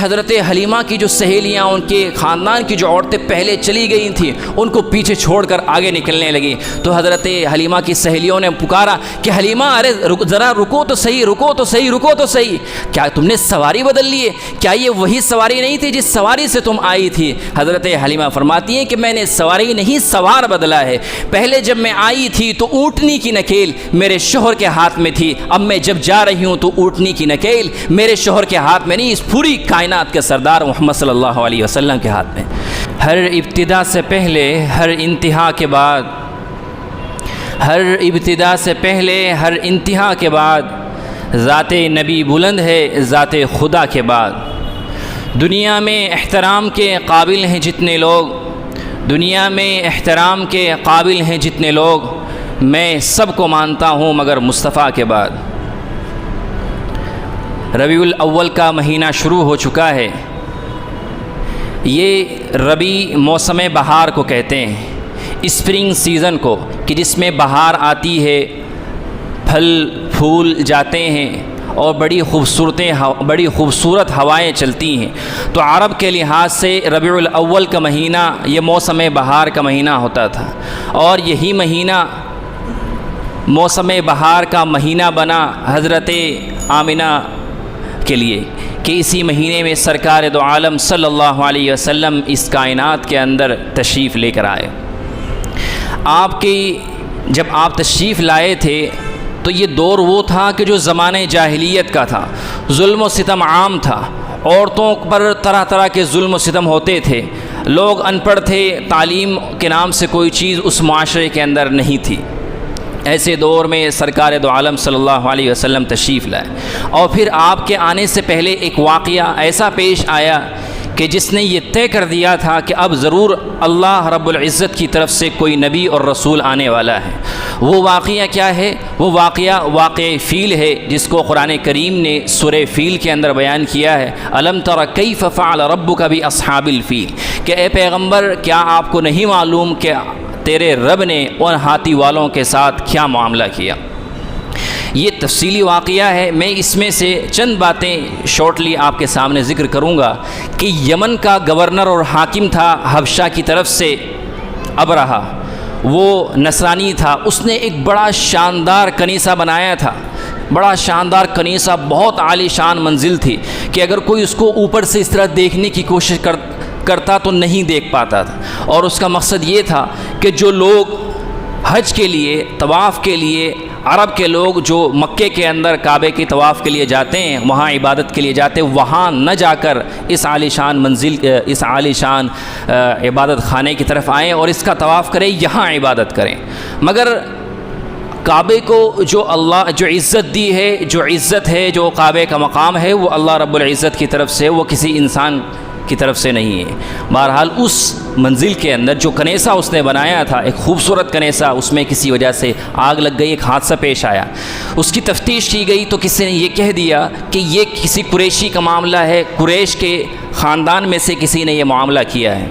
حضرت حلیمہ کی جو سہیلیاں، ان کے خاندان کی جو عورتیں پہلے چلی گئی تھیں، ان کو پیچھے چھوڑ کر آگے نکلنے لگیں۔ تو حضرت حلیمہ کی سہیلیوں نے پکارا کہ حلیمہ ارے ذرا رکو تو صحیح، رکو تو صحیح، رکو تو صحیح، کیا تم نے سواری بدل لی ہے؟ کیا یہ وہی سواری نہیں تھی جس سواری سے تم آئی تھی؟ حضرت حلیمہ فرماتی ہیں کہ میں نے سواری نہیں، سوار بدلا ہے۔ پہلے جب میں آئی تھی تو اونٹنی کی نکیل میرے شوہر کے ہاتھ میں تھی، اب میں جب جا رہی ہوں تو اونٹنی کی نکیل میرے شوہر کے ہاتھ میں نہیں، اس پوری کائنات کے سردار محمد صلی اللہ علیہ وسلم کے ہاتھ میں۔ ہر ابتدا سے پہلے، ہر انتہا کے بعد، ہر ابتدا سے پہلے، ہر انتہا کے بعد ذات نبی بلند ہے، ذات خدا کے بعد۔ دنیا میں احترام کے قابل ہیں جتنے لوگ، دنیا میں احترام کے قابل ہیں جتنے لوگ، میں سب کو مانتا ہوں مگر مصطفیٰ کے بعد۔ ربیع الاول کا مہینہ شروع ہو چکا ہے۔ یہ ربیع موسم بہار کو کہتے ہیں، اسپرنگ سیزن کو، کہ جس میں بہار آتی ہے، پھل پھول جاتے ہیں اور بڑی خوبصورت ہوائیں چلتی ہیں۔ تو عرب کے لحاظ سے ربیع الاول کا مہینہ یہ موسم بہار کا مہینہ ہوتا تھا، اور یہی مہینہ موسم بہار کا مہینہ بنا حضرت آمنہ کے لیے، کہ اسی مہینے میں سرکار دو عالم صلی اللہ علیہ وسلم اس کائنات کے اندر تشریف لے کر آئے۔ جب آپ تشریف لائے تھے تو یہ دور وہ تھا کہ جو زمانہ جاہلیت کا تھا، ظلم و ستم عام تھا، عورتوں پر طرح طرح کے ظلم و ستم ہوتے تھے، لوگ ان پڑھ تھے، تعلیم کے نام سے کوئی چیز اس معاشرے کے اندر نہیں تھی۔ ایسے دور میں سرکار دو عالم صلی اللہ علیہ وسلم تشریف لائے، اور پھر آپ کے آنے سے پہلے ایک واقعہ ایسا پیش آیا کہ جس نے یہ طے کر دیا تھا کہ اب ضرور اللہ رب العزت کی طرف سے کوئی نبی اور رسول آنے والا ہے۔ وہ واقعہ کیا ہے؟ وہ واقعہ فیل ہے، جس کو قرآن کریم نے سورہ فیل کے اندر بیان کیا ہے۔ الم تر کیف فعل ربک باصحاب الفیل، کہ اے پیغمبر کیا آپ کو نہیں معلوم کہ تیرے رب نے ان ہاتھی والوں کے ساتھ کیا معاملہ کیا؟ یہ تفصیلی واقعہ ہے، میں اس میں سے چند باتیں شارٹلی آپ کے سامنے ذکر کروں گا۔ کہ یمن کا گورنر اور حاکم تھا حبشہ کی طرف سے ابرہہ، وہ نصرانی تھا، اس نے ایک بڑا شاندار کنیسہ بنایا تھا، بڑا شاندار کنیسہ، بہت عالی شان منزل تھی کہ اگر کوئی اس کو اوپر سے اس طرح دیکھنے کی کوشش کرتا تو نہیں دیکھ پاتا تھا۔ اور اس کا مقصد یہ تھا کہ جو لوگ حج کے لیے، طواف کے لیے، عرب کے لوگ جو مکے کے اندر کعبے کی طواف کے لیے جاتے ہیں، وہاں عبادت کے لیے جاتے ہیں، وہاں نہ جا کر اس عالی شان منزل، اس عالی شان عبادت خانے کی طرف آئیں اور اس کا طواف کریں، یہاں عبادت کریں۔ مگر کعبے کو جو عزت دی ہے، جو عزت ہے، جو کعبے کا مقام ہے، وہ اللہ رب العزت کی طرف سے، وہ کسی انسان کی طرف سے نہیں ہے۔ بہرحال اس منزل کے اندر جو کنیسہ اس نے بنایا تھا، ایک خوبصورت کنیسہ، اس میں کسی وجہ سے آگ لگ گئی، ایک حادثہ پیش آیا۔ اس کی تفتیش کی گئی تو کسی نے یہ کہہ دیا کہ یہ کسی قریشی کا معاملہ ہے، قریش کے خاندان میں سے کسی نے یہ معاملہ کیا ہے۔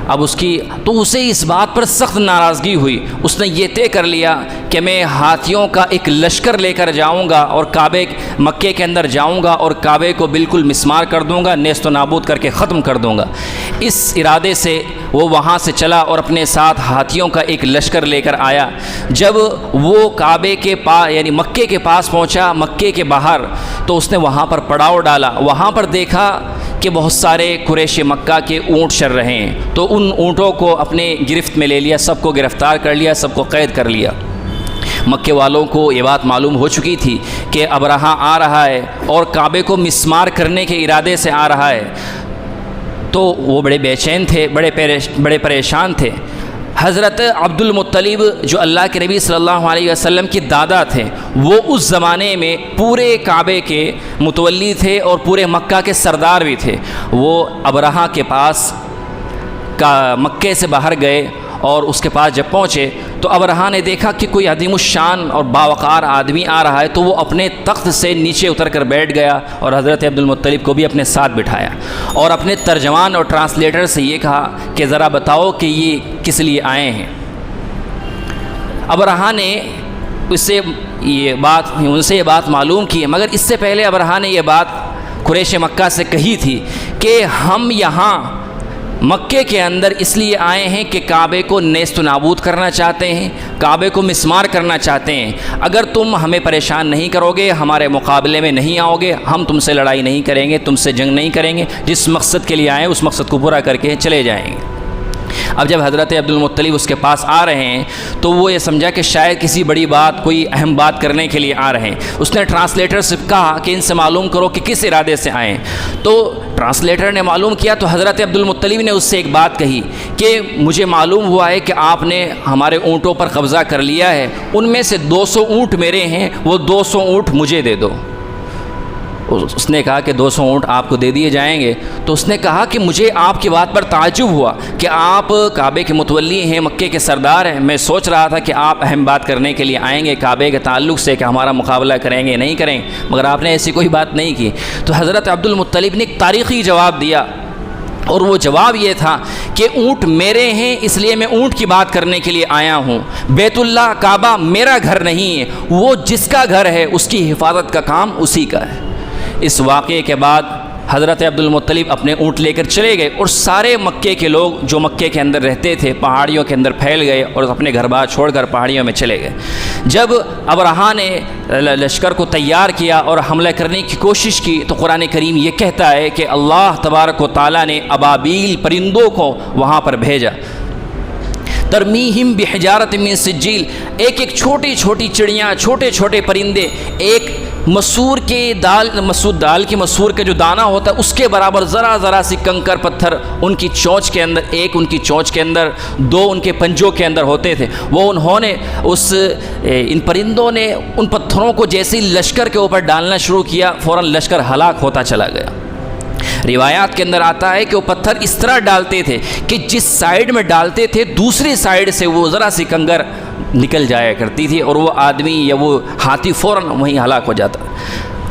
اب اسے اس بات پر سخت ناراضگی ہوئی، اس نے یہ طے کر لیا کہ میں ہاتھیوں کا ایک لشکر لے کر جاؤں گا اور مکے کے اندر جاؤں گا اور کعبے کو بالکل مسمار کر دوں گا، نیست و نابود کر کے ختم کر دوں گا۔ اس ارادے سے وہ وہاں سے چلا اور اپنے ساتھ ہاتھیوں کا ایک لشکر لے کر آیا۔ جب وہ کعبے کے پاس یعنی مکے کے پاس پہنچا، مکے کے باہر، تو اس نے وہاں پر پڑاؤ ڈالا۔ وہاں پر دیکھا کہ بہت سارے قریش مکہ کے اونٹ چر رہے ہیں، تو ان اونٹوں کو اپنے گرفت میں لے لیا، سب کو گرفتار کر لیا، سب کو قید کر لیا۔ مکے والوں کو یہ بات معلوم ہو چکی تھی کہ ابرہہ آ رہا ہے اور کعبے کو مسمار کرنے کے ارادے سے آ رہا ہے، تو وہ بڑے بے چین تھے، بڑے پریشان تھے۔ حضرت عبد المطلب جو اللہ کے نبی صلی اللہ علیہ وسلم کی دادا تھے، وہ اس زمانے میں پورے کعبے کے متولی تھے اور پورے مکہ کے سردار بھی تھے۔ وہ ابرہہ کے پاس مکے سے باہر گئے اور اس کے پاس جب پہنچے تو ابرہہ نے دیکھا کہ کوئی عظیم الشان اور باوقار آدمی آ رہا ہے، تو وہ اپنے تخت سے نیچے اتر کر بیٹھ گیا اور حضرت عبد المطلب کو بھی اپنے ساتھ بٹھایا اور اپنے ترجمان اور ٹرانسلیٹر سے یہ کہا کہ ذرا بتاؤ کہ یہ کس لیے آئے ہیں۔ ابرہہ نے ان سے یہ بات معلوم کی، مگر اس سے پہلے ابرہہ نے یہ بات قریش مکہ سے کہی تھی کہ ہم یہاں مکے کے اندر اس لیے آئے ہیں کہ کعبے کو نیست و نابود کرنا چاہتے ہیں، کعبے کو مسمار کرنا چاہتے ہیں۔ اگر تم ہمیں پریشان نہیں کرو گے، ہمارے مقابلے میں نہیں آؤ گے، ہم تم سے لڑائی نہیں کریں گے، تم سے جنگ نہیں کریں گے، جس مقصد کے لیے آئے اس مقصد کو پورا کر کے چلے جائیں گے۔ اب جب حضرت عبد المطلب اس کے پاس آ رہے ہیں تو وہ یہ سمجھا کہ شاید کسی بڑی بات، کوئی اہم بات کرنے کے لیے آ رہے ہیں۔ اس نے ٹرانسلیٹر سے کہا کہ ان سے معلوم کرو کہ کس ارادے سے آئیں۔ تو ٹرانسلیٹر نے معلوم کیا تو حضرت عبد المطلب نے اس سے ایک بات کہی کہ مجھے معلوم ہوا ہے کہ آپ نے ہمارے اونٹوں پر قبضہ کر لیا ہے، ان میں سے 200 اونٹ میرے ہیں، وہ 200 اونٹ مجھے دے دو۔ اس نے کہا کہ 200 اونٹ آپ کو دے دیے جائیں گے۔ تو اس نے کہا کہ مجھے آپ کی بات پر تعجب ہوا کہ آپ کعبے کے متولی ہیں، مکے کے سردار ہیں، میں سوچ رہا تھا کہ آپ اہم بات کرنے کے لیے آئیں گے کعبے کے تعلق سے کہ ہمارا مقابلہ کریں گے نہیں کریں، مگر آپ نے ایسی کوئی بات نہیں کی۔ تو حضرت عبد المطلب نے ایک تاریخی جواب دیا، اور وہ جواب یہ تھا کہ اونٹ میرے ہیں، اس لیے میں اونٹ کی بات کرنے کے لیے آیا ہوں۔ بیت اللہ کعبہ میرا گھر نہیں ہے، وہ جس کا گھر ہے اس کی حفاظت کا کام اسی کا ہے۔ اس واقعے کے بعد حضرت عبد المطلب اپنے اونٹ لے کر چلے گئے، اور سارے مکے کے لوگ جو مکے کے اندر رہتے تھے پہاڑیوں کے اندر پھیل گئے اور اپنے گھر بار چھوڑ کر پہاڑیوں میں چلے گئے۔ جب ابرہہ نے لشکر کو تیار کیا اور حملہ کرنے کی کوشش کی تو قرآن کریم یہ کہتا ہے کہ اللہ تبارک و تعالیٰ نے ابابیل پرندوں کو وہاں پر بھیجا، ترمیہم بحجارۃ من سجیل، ایک ایک چھوٹی چھوٹی چڑیاں، چھوٹے چھوٹے پرندے، ایک مسور دال کی مسور کا جو دانہ ہوتا ہے اس کے برابر ذرا ذرا سی کنکر پتھر ان کی چونچ کے اندر، ایک ان کی چونچ کے اندر، 2 ان کے پنجوں کے اندر ہوتے تھے۔ وہ انہوں نے ان پرندوں نے ان پتھروں کو جیسے ہی لشکر کے اوپر ڈالنا شروع کیا، فوراً لشکر ہلاک ہوتا چلا گیا۔ روایات کے اندر آتا ہے کہ وہ پتھر اس طرح ڈالتے تھے کہ جس سائیڈ میں ڈالتے تھے دوسری سائیڈ سے وہ ذرا سی کنکر نکل جایا کرتی تھی اور وہ آدمی یا وہ ہاتھی فوراً وہیں ہلاک ہو جاتا۔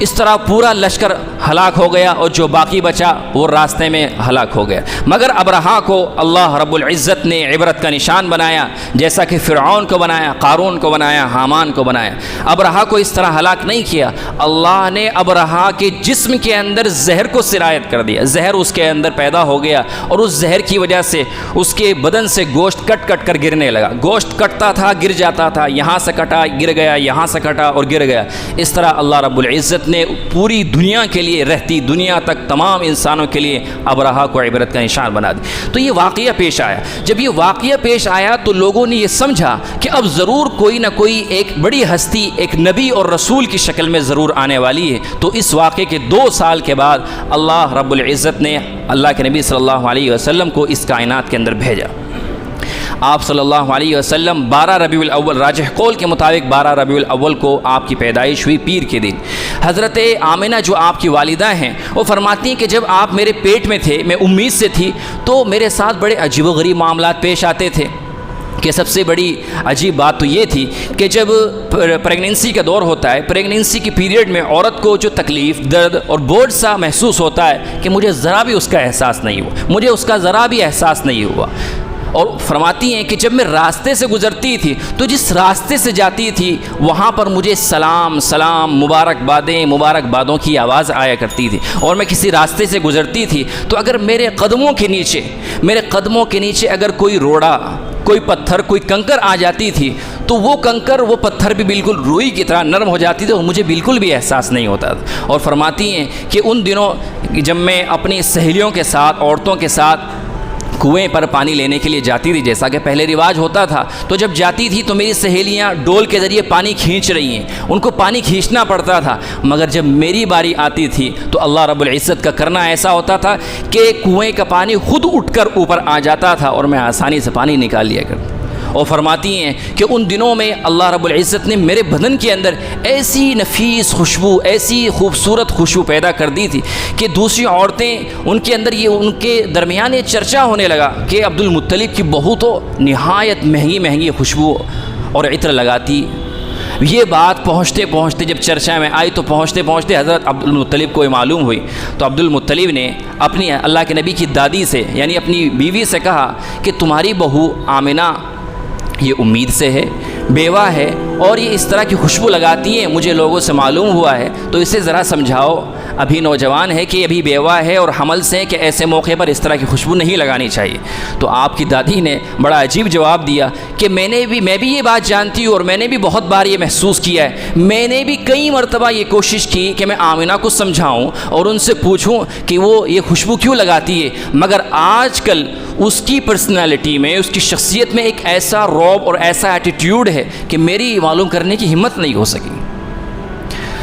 اس طرح پورا لشکر ہلاک ہو گیا اور جو باقی بچا وہ راستے میں ہلاک ہو گیا۔ مگر ابرہہ کو اللہ رب العزت نے عبرت کا نشان بنایا، جیسا کہ فرعون کو بنایا، قارون کو بنایا، حامان کو بنایا۔ ابرہہ کو اس طرح ہلاک نہیں کیا، اللہ نے ابرہہ کے جسم کے اندر زہر کو سرایت کر دیا، زہر اس کے اندر پیدا ہو گیا اور اس زہر کی وجہ سے اس کے بدن سے گوشت کٹ کٹ کر گرنے لگا، گوشت کٹتا تھا گر جاتا تھا، یہاں سے کٹا گر گیا، یہاں سے کٹا اور گر گیا۔ اس طرح اللہ رب العزت نے پوری دنیا کے لیے، رہتی دنیا تک تمام انسانوں کے لیے ابرہہ کو عبرت کا نشان بنا دی۔ تو یہ واقعہ پیش آیا، جب یہ واقعہ پیش آیا تو لوگوں نے یہ سمجھا کہ اب ضرور کوئی نہ کوئی ایک بڑی ہستی ایک نبی اور رسول کی شکل میں ضرور آنے والی ہے۔ تو اس واقعے کے 2 سال کے بعد اللہ رب العزت نے اللہ کے نبی صلی اللہ علیہ وسلم کو اس کائنات کے اندر بھیجا۔ آپ صلی اللہ علیہ وسلم 12 ربیع الاول، راجح قول کے مطابق 12 ربیع الاول کو آپ کی پیدائش ہوئی، پیر کے دن۔ حضرت آمنہ جو آپ کی والدہ ہیں وہ فرماتی ہیں کہ جب آپ میرے پیٹ میں تھے، میں امید سے تھی، تو میرے ساتھ بڑے عجیب و غریب معاملات پیش آتے تھے۔ کہ سب سے بڑی عجیب بات تو یہ تھی کہ جب پریگننسی کا دور ہوتا ہے، پریگننسی کی پیریڈ میں عورت کو جو تکلیف، درد اور بوجھ سا محسوس ہوتا ہے کہ مجھے ذرا بھی اس کا احساس نہیں ہوا، مجھے اس کا ذرا بھی احساس نہیں ہوا۔ اور فرماتی ہیں کہ جب میں راستے سے گزرتی تھی تو جس راستے سے جاتی تھی وہاں پر مجھے سلام سلام، مبارکبادوں کی آواز آیا کرتی تھی، اور میں کسی راستے سے گزرتی تھی تو اگر میرے قدموں کے نیچے اگر کوئی روڑا، کوئی پتھر، کوئی کنکر آ جاتی تھی تو وہ کنکر، وہ پتھر بھی بالکل روئی کی طرح نرم ہو جاتی تھی اور مجھے بالکل بھی احساس نہیں ہوتا تھا۔ اور فرماتی ہیں کہ ان دنوں جب میں اپنی سہیلیوں کے ساتھ، عورتوں کے ساتھ کنویں پر پانی لینے کے لیے جاتی تھی، جیسا کہ پہلے رواج ہوتا تھا، تو جب جاتی تھی تو میری سہیلیاں ڈول کے ذریعے پانی کھینچ رہی ہیں، ان کو پانی کھینچنا پڑتا تھا، مگر جب میری باری آتی تھی تو اللہ رب العزت کا کرنا ایسا ہوتا تھا کہ کنویں کا پانی خود اٹھ کر اوپر آ جاتا تھا اور میں آسانی سے پانی نکال لیا کرتا۔ اور فرماتی ہیں کہ ان دنوں میں اللہ رب العزت نے میرے بدن کے اندر ایسی نفیس خوشبو، ایسی خوبصورت خوشبو پیدا کر دی تھی کہ دوسری عورتیں ان کے اندر ان کے درمیان یہ چرچا ہونے لگا کہ عبد المطلب کی بہو تو نہایت مہنگی خوشبو اور عطر لگاتی۔ یہ بات پہنچتے پہنچتے جب چرچا میں آئی تو پہنچتے پہنچتے حضرت عبد المطلب کو یہ معلوم ہوئی، تو عبد المطلب نے اپنی اللہ کے نبی کی دادی سے یعنی اپنی بیوی سے کہا کہ تمہاری بہو آمنہ یہ امید سے ہے، بیوہ ہے اور یہ اس طرح کی خوشبو لگاتی ہیں، مجھے لوگوں سے معلوم ہوا ہے، تو اسے ذرا سمجھاؤ، ابھی نوجوان ہے کہ ابھی بیوہ ہے اور حمل سے کہ ایسے موقع پر اس طرح کی خوشبو نہیں لگانی چاہیے۔ تو آپ کی دادی نے بڑا عجیب جواب دیا کہ میں بھی یہ بات جانتی ہوں اور میں نے بھی بہت بار یہ محسوس کیا ہے، میں نے بھی کئی مرتبہ یہ کوشش کی کہ میں آمنہ کو سمجھاؤں اور ان سے پوچھوں کہ وہ یہ خوشبو کیوں لگاتی ہے، مگر آج کل اس کی پرسنالٹی میں، اس کی شخصیت میں ایک ایسا رعب اور ایسا ایٹیٹیوڈ ہے کہ میری معلوم کرنے کی ہمت نہیں ہو سکی۔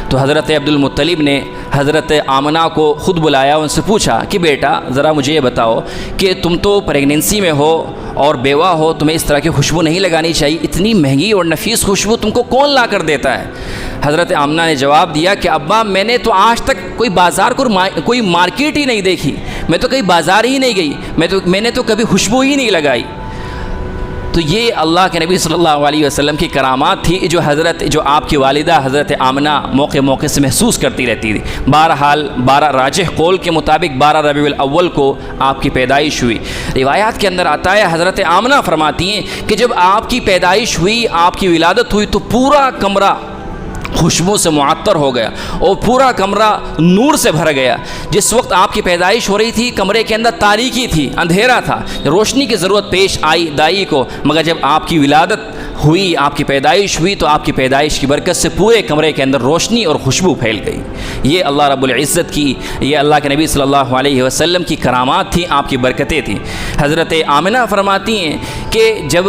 تو حضرت عبد المطلب نے حضرت آمنہ کو خود بلایا، ان سے پوچھا کہ بیٹا ذرا مجھے یہ بتاؤ کہ تم تو پریگننسی میں ہو اور بیوہ ہو، تمہیں اس طرح کی خوشبو نہیں لگانی چاہیے، اتنی مہنگی اور نفیس خوشبو تم کو کون لا کر دیتا ہے؟ حضرت آمنہ نے جواب دیا کہ ابا میں نے تو آج تک کوئی مارکیٹ ہی نہیں دیکھی، میں تو کہیں بازار ہی نہیں گئی، میں نے تو کبھی خوشبو ہی نہیں لگائی۔ تو یہ اللہ کے نبی صلی اللہ علیہ وسلم کی کرامات تھی جو آپ کی والدہ حضرت آمنہ موقع سے محسوس کرتی رہتی تھی۔ بہرحال راجح قول کے مطابق 12 ربیع الاول کو آپ کی پیدائش ہوئی۔ روایات کے اندر آتا ہے حضرت آمنہ فرماتی ہیں کہ جب آپ کی پیدائش ہوئی، آپ کی ولادت ہوئی تو پورا کمرہ خوشبو سے معطر ہو گیا اور پورا کمرہ نور سے بھر گیا۔ جس وقت آپ کی پیدائش ہو رہی تھی کمرے کے اندر تاریکی تھی، اندھیرا تھا، روشنی کی ضرورت پیش آئی دائی کو، مگر جب آپ کی ولادت ہوئی، آپ کی پیدائش ہوئی تو آپ کی پیدائش کی برکت سے پورے کمرے کے اندر روشنی اور خوشبو پھیل گئی۔ یہ اللہ رب العزت کی، یہ اللہ کے نبی صلی اللہ علیہ وسلم کی کرامات تھیں، آپ کی برکتیں تھیں۔ حضرت آمنہ فرماتی ہیں کہ جب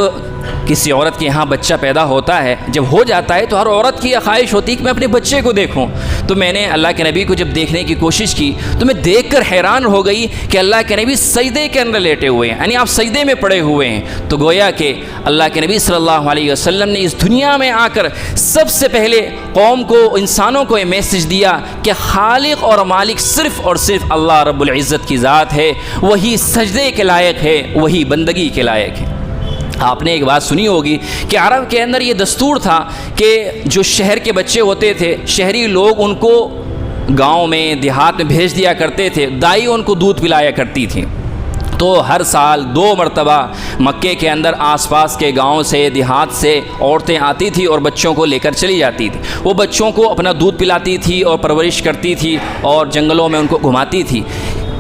کسی عورت کے یہاں بچہ پیدا ہوتا ہے، جب ہو جاتا ہے تو ہر عورت کی یہ خواہش ہوتی ہے کہ میں اپنے بچے کو دیکھوں۔ تو میں نے اللہ کے نبی کو جب دیکھنے کی کوشش کی تو میں دیکھ کر حیران ہو گئی کہ اللہ کے نبی سجدے کے اندر لیٹے ہوئے ہیں، یعنی آپ سجدے میں پڑے ہوئے ہیں۔ تو گویا کہ اللہ کے نبی صلی اللہ علیہ وسلم نے اس دنیا میں آ کر سب سے پہلے قوم کو، انسانوں کو یہ میسج دیا کہ خالق اور مالک صرف اور صرف اللہ رب العزت کی ذات ہے، وہی سجدے کے لائق ہے، وہی بندگی کے لائق ہے۔ آپ نے ایک بات سنی ہوگی کہ عرب کے اندر یہ دستور تھا کہ جو شہر کے بچے ہوتے تھے، شہری لوگ ان کو گاؤں میں، دیہات میں بھیج دیا کرتے تھے، دائی ان کو دودھ پلایا کرتی تھی۔ تو ہر سال 2 مرتبہ مکے کے اندر آس پاس کے گاؤں سے، دیہات سے عورتیں آتی تھی اور بچوں کو لے کر چلی جاتی تھی۔ وہ بچوں کو اپنا دودھ پلاتی تھی اور پرورش کرتی تھی اور جنگلوں میں ان کو گھماتی تھی،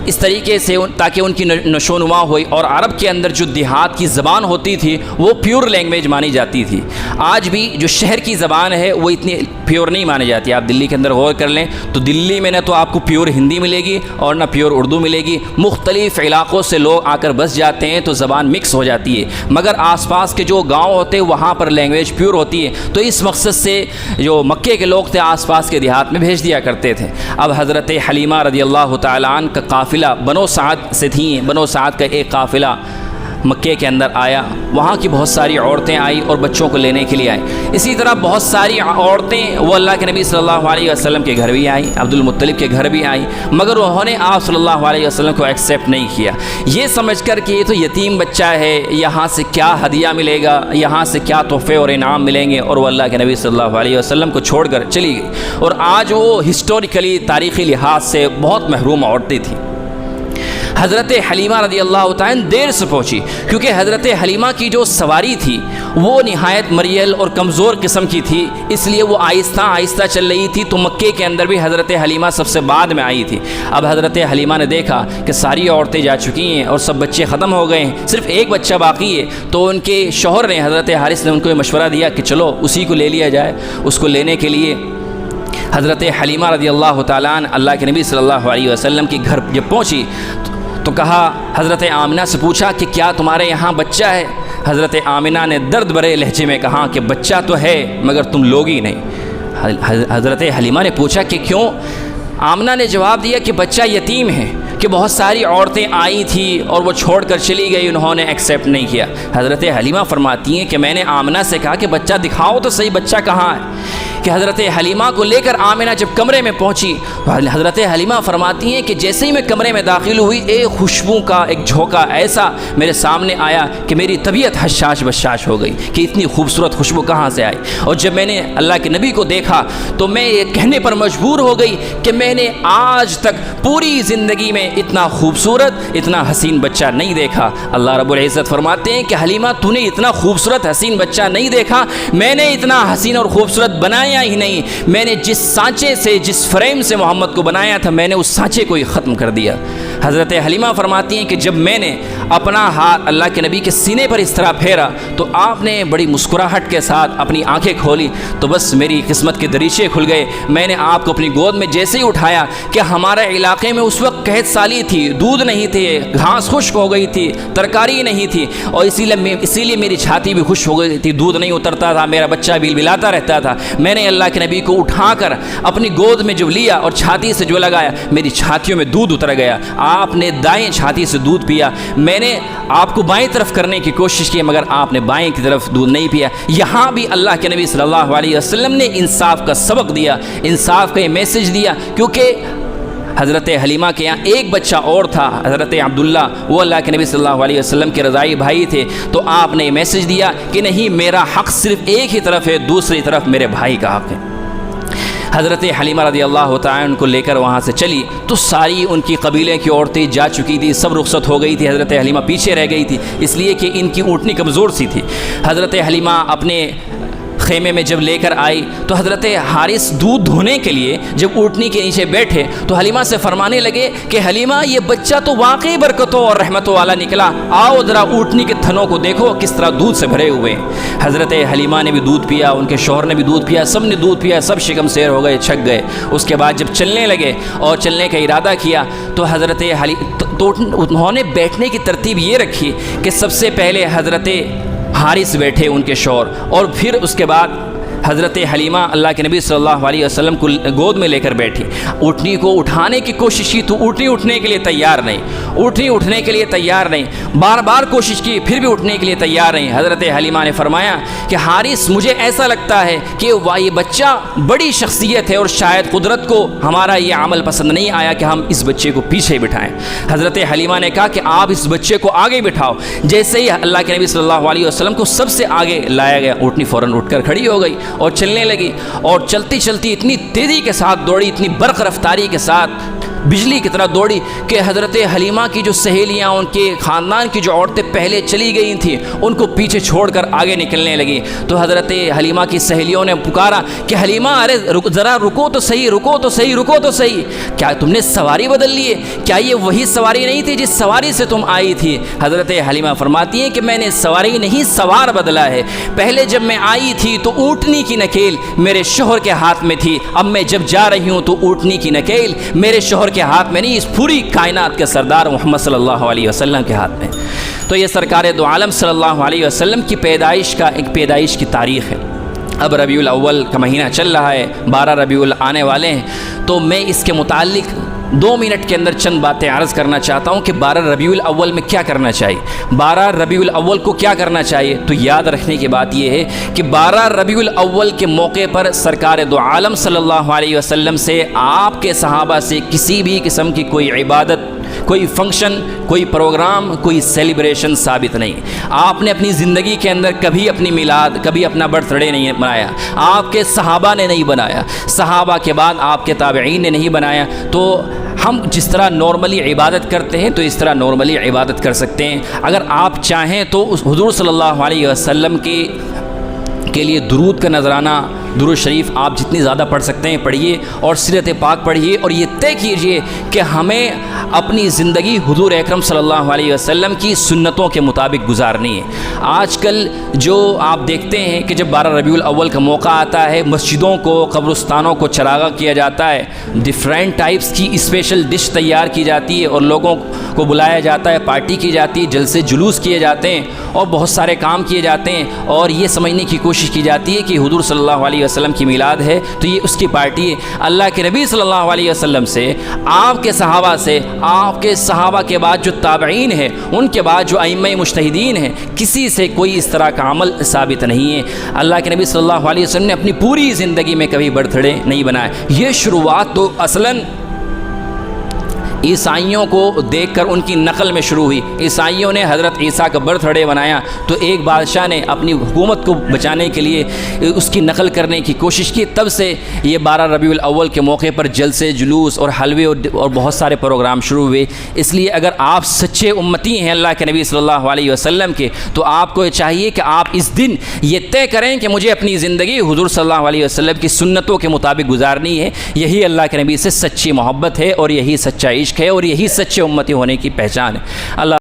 اس طریقے سے تاکہ ان کی نشو و نما ہوئی۔ اور عرب کے اندر جو دیہات کی زبان ہوتی تھی وہ پیور لینگویج مانی جاتی تھی۔ آج بھی جو شہر کی زبان ہے وہ اتنی پیور نہیں مانی جاتی۔ آپ دلی کے اندر غور کر لیں تو دلی میں نہ تو آپ کو پیور ہندی ملے گی اور نہ پیور اردو ملے گی، مختلف علاقوں سے لوگ آ کر بس جاتے ہیں تو زبان مکس ہو جاتی ہے، مگر آس پاس کے جو گاؤں ہوتے ہیں وہاں پر لینگویج پیور ہوتی ہے۔ تو اس مقصد سے جو مکے کے لوگ تھے آس پاس کے دیہات میں بھیج دیا کرتے تھے۔ اب حضرت حلیمہ رضی اللہ تعالیٰ عنہ کا قافلہ بنو سعد سے تھیں، بنو سعد کا ایک قافلہ مکے کے اندر آیا، وہاں کی بہت ساری عورتیں آئیں اور بچوں کو لینے کے لیے آئیں۔ اسی طرح بہت ساری عورتیں وہ اللہ کے نبی صلی اللہ علیہ وسلم کے گھر بھی آئیں، عبد المطلب کے گھر بھی آئیں، مگر انہوں نے آپ صلی اللہ علیہ وسلم کو ایکسیپٹ نہیں کیا، یہ سمجھ کر کہ یہ تو یتیم بچہ ہے، یہاں سے کیا ہدیہ ملے گا، یہاں سے کیا تحفے اور انعام ملیں گے، اور وہ اللہ کے نبی صلی اللہ علیہ وسلم کو چھوڑ کر چلی گئی۔ اور آج وہ ہسٹوریکلی، تاریخی لحاظ سے بہت محروم عورتیں تھیں۔ حضرت حلیمہ رضی اللہ تعالیٰ دیر سے پہنچی کیونکہ حضرت حلیمہ کی جو سواری تھی وہ نہایت مریل اور کمزور قسم کی تھی، اس لیے وہ آہستہ آہستہ چل رہی تھی۔ تو مکے کے اندر بھی حضرت حلیمہ سب سے بعد میں آئی تھی۔ اب حضرت حلیمہ نے دیکھا کہ ساری عورتیں جا چکی ہیں اور سب بچے ختم ہو گئے ہیں، صرف ایک بچہ باقی ہے۔ تو ان کے شوہر نے، حضرت حارث نے ان کو یہ مشورہ دیا کہ چلو اسی کو لے لیا جائے۔ اس کو لینے کے لیے حضرت حلیمہ رضی اللہ تعالیٰ عنہ اللہ کے نبی صلی اللہ علیہ وسلم کے گھر جب پہنچی تو کہا، حضرت آمنہ سے پوچھا کہ کیا تمہارے یہاں بچہ ہے؟ حضرت آمنہ نے درد بھرے لہجے میں کہا کہ بچہ تو ہے مگر تم لوگ ہی نہیں۔ حضرت حلیمہ نے پوچھا کہ کیوں؟ آمنہ نے جواب دیا کہ بچہ یتیم ہے، کہ بہت ساری عورتیں آئی تھیں اور وہ چھوڑ کر چلی گئی، انہوں نے ایکسیپٹ نہیں کیا۔ حضرت حلیمہ فرماتی ہیں کہ میں نے آمنہ سے کہا کہ بچہ دکھاؤ تو صحیح، بچہ کہاں ہے؟ کہ حضرت حلیمہ کو لے کر آمنہ جب کمرے میں پہنچی تو حضرت حلیمہ فرماتی ہیں کہ جیسے ہی میں کمرے میں داخل ہوئی ایک خوشبو کا ایک جھونکا ایسا میرے سامنے آیا کہ میری طبیعت حشاش بشاش ہو گئی کہ اتنی خوبصورت خوشبو کہاں سے آئی. اور جب میں نے اللہ کے نبی کو دیکھا تو میں یہ کہنے پر مجبور ہو گئی کہ میں نے آج تک پوری زندگی میں اتنا خوبصورت اتنا حسین بچہ نہیں دیکھا. اللہ رب العزت فرماتے ہیں کہ حلیمہ تو نے اتنا خوبصورت حسین بچہ نہیں دیکھا, میں نے اتنا حسین اور خوبصورت بنایا ہی نہیں, میں نے جس سانچے سے جس فریم سے محمد کو بنایا تھا میں نے اس سانچے کو ہی ختم کر دیا. حضرت حلیمہ فرماتی ہیں کہ جب میں نے اپنا ہاتھ اللہ کے نبی کے سینے پر اس طرح پھیرا تو آپ نے بڑی مسکراہٹ کے ساتھ اپنی آنکھیں کھولی تو بس میری قسمت کے دریچے کھل گئے. میں نے آپ کو اپنی گود میں جیسے ہی اٹھایا کہ ہمارے علاقے میں اس وقت قحط سالی تھی, دودھ نہیں تھے, گھاس خشک ہو گئی تھی, ترکاری نہیں تھی, اور اسی لیے میری چھاتی بھی خشک ہو گئی تھی, دودھ نہیں اترتا تھا, میرا بچہ بلبلاتا رہتا تھا. میں نے اللہ کے نبی کو اٹھا کر اپنی گود میں جو لیا اور چھاتی سے جو لگایا میری چھاتیوں میں دودھ اتر گیا. آپ نے دائیں چھاتی سے دودھ پیا, میں نے آپ کو بائیں طرف کرنے کی کوشش کی مگر آپ نے بائیں کی طرف دودھ نہیں پیا. یہاں بھی اللہ کے نبی صلی اللہ علیہ وسلم نے انصاف کا سبق دیا, انصاف کا یہ میسج دیا, کیونکہ حضرت حلیمہ کے یہاں ایک بچہ اور تھا, حضرت عبداللہ, وہ اللہ کے نبی صلی اللہ علیہ وسلم کے رضائی بھائی تھے. تو آپ نے یہ میسج دیا کہ نہیں, میرا حق صرف ایک ہی طرف ہے, دوسری طرف میرے بھائی کا حق ہے. حضرت حلیمہ رضی اللہ تعالیٰ ان کو لے کر وہاں سے چلی تو ساری ان کی قبیلے کی عورتیں جا چکی تھی, سب رخصت ہو گئی تھی, حضرت حلیمہ پیچھے رہ گئی تھی اس لیے کہ ان کی اونٹنی کمزور سی تھی. حضرت حلیمہ اپنے خیمے میں جب لے کر آئی تو حضرت حارث دودھ دھونے کے لیے جب اونٹنی کے نیچے بیٹھے تو حلیمہ سے فرمانے لگے کہ حلیمہ یہ بچہ تو واقعی برکتوں اور رحمتوں والا نکلا, آؤ ذرا اونٹنی کے تھنوں کو دیکھو کس طرح دودھ سے بھرے ہوئے. حضرت حلیمہ نے بھی دودھ پیا, ان کے شوہر نے بھی دودھ پیا, سب نے دودھ پیا, سب شکم سیر ہو گئے, چھک گئے. اس کے بعد جب چلنے لگے اور چلنے کا ارادہ کیا تو حضرت تو انہوں نے بیٹھنے کی ترتیب یہ رکھی کہ سب سے پہلے حضرت حارث بیٹھے ان کے شوہر, اور پھر اس کے بعد حضرت حلیمہ اللہ کے نبی صلی اللہ علیہ وسلم کو گود میں لے کر بیٹھی. اونٹنی کو اٹھانے کی کوشش کی تو اونٹنی اٹھنے کے لیے تیار نہیں, اونٹنی اٹھنے کے لیے تیار نہیں, بار بار کوشش کی پھر بھی اٹھنے کے لیے تیار نہیں. حضرت حلیمہ نے فرمایا کہ حارث مجھے ایسا لگتا ہے کہ یہ بچہ بڑی شخصیت ہے اور شاید قدرت کو ہمارا یہ عمل پسند نہیں آیا کہ ہم اس بچے کو پیچھے بٹھائیں. حضرت حلیمہ نے کہا کہ آپ اس بچے کو آگے بٹھاؤ. جیسے ہی اللہ کے نبی صلی اللہ علیہ وسلم کو سب سے آگے لایا گیا, اونٹنی فوراً اٹھ کر کھڑی ہو گئی اور چلنے لگی, اور چلتی چلتی اتنی تیزی کے ساتھ دوڑی, اتنی برق رفتاری کے ساتھ بجلی کی طرح دوڑی کہ حضرت حلیمہ کی جو سہیلیاں, ان کے خاندان کی جو عورتیں پہلے چلی گئی تھیں ان کو پیچھے چھوڑ کر آگے نکلنے لگی. تو حضرت حلیمہ کی سہیلیوں نے پکارا کہ حلیمہ ارے ذرا رکو تو صحیح, رکو تو صحیح, رکو تو صحیح, کیا تم نے سواری بدل لی ہے, کیا یہ وہی سواری نہیں تھی جس سواری سے تم آئی تھی. حضرت حلیمہ فرماتی ہیں کہ میں نے سواری نہیں سوار بدلا ہے, پہلے جب میں آئی تھی تو اونٹنی کی نکیل میرے شوہر کے ہاتھ میں تھی, اب میں جب جا رہی ہوں تو اونٹنی کی نکیل میرے شوہر کے ہاتھ میں نہیں, اس پوری کائنات کے سردار محمد صلی اللہ علیہ وسلم کے ہاتھ میں. تو یہ سرکار دو عالم صلی اللہ علیہ وسلم کی پیدائش کا ایک پیدائش کی تاریخ ہے. اب ربیع الاول کا مہینہ چل رہا ہے, 12 ربیع الاول آنے والے ہیں, تو میں اس کے متعلق 2 منٹ کے اندر چند باتیں عرض کرنا چاہتا ہوں کہ 12 ربیع الاول میں کیا کرنا چاہیے. 12 ربیع الاول کو کیا کرنا چاہیے, تو یاد رکھنے کی بات یہ ہے کہ 12 ربیع الاول کے موقع پر سرکار دو عالم صلی اللہ علیہ وسلم سے, آپ کے صحابہ سے کسی بھی قسم کی کوئی عبادت, کوئی فنکشن, کوئی پروگرام, کوئی سیلیبریشن ثابت نہیں. آپ نے اپنی زندگی کے اندر کبھی اپنی میلاد, کبھی اپنا برتھ ڈے نہیں بنایا, آپ کے صحابہ نے نہیں بنایا, صحابہ کے بعد آپ کے تابعین نے نہیں بنایا. تو ہم جس طرح نارملی عبادت کرتے ہیں تو اس طرح نارملی عبادت کر سکتے ہیں. اگر آپ چاہیں تو اس حضور صلی اللہ علیہ وسلم کے لیے درود کا نذرانہ, درود شریف آپ جتنی زیادہ پڑھ سکتے ہیں پڑھیے, اور سیرت پاک پڑھیے, اور یہ طے کیجئے کہ ہمیں اپنی زندگی حضور اکرم صلی اللہ علیہ وسلم کی سنتوں کے مطابق گزارنی ہے. آج کل جو آپ دیکھتے ہیں کہ جب 12 ربیع الاول کا موقع آتا ہے, مسجدوں کو, قبرستانوں کو چراغاں کیا جاتا ہے, ڈفرینٹ ٹائپس کی اسپیشل ڈش تیار کی جاتی ہے اور لوگوں کو بلایا جاتا ہے, پارٹی کی جاتی ہے, جلسے جلوس کیے جاتے ہیں اور بہت سارے کام کیے جاتے ہیں, اور یہ سمجھنے کی کوشش کی جاتی ہے کہ حضور صلی اللہ علیہ علیہ وسلم کی میلاد ہے تو یہ اس کی پارٹی ہے۔ اللہ کے نبی صلی اللہ علیہ وسلم سے، آپ کے صحابہ سے، آپ کے صحابہ کے بعد جو تابعین ہیں، ان کے بعد جو ائمہ مجتہدین ہیں، کسی سے کوئی اس طرح کا عمل ثابت نہیں ہے۔ اللہ کے نبی صلی اللہ علیہ وسلم نے اپنی پوری زندگی میں کبھی برتھ ڈے نہیں بنایا۔ یہ شروعات تو اصلاً عیسائیوں کو دیکھ کر ان کی نقل میں شروع ہوئی۔ عیسائیوں نے حضرت عیسیٰ کا برتھ ڈے بنایا تو ایک بادشاہ نے اپنی حکومت کو بچانے کے لیے اس کی نقل کرنے کی کوشش کی، تب سے یہ 12 ربیع الاول کے موقع پر جلسے، جلوس اور حلوے اور بہت سارے پروگرام شروع ہوئے۔ اس لیے اگر آپ سچے امتی ہیں اللہ کے نبی صلی اللہ علیہ وسلم کے، تو آپ کو یہ چاہیے کہ آپ اس دن یہ طے کریں کہ مجھے اپنی زندگی حضور صلی اللہ علیہ وسلم کی سنتوں کے مطابق گزارنی ہے۔ یہی اللہ کے نبی سے سچی محبت ہے اور یہی سچا عشق ہے اور یہی سچے امتی ہونے کی پہچان ہے۔ اللہ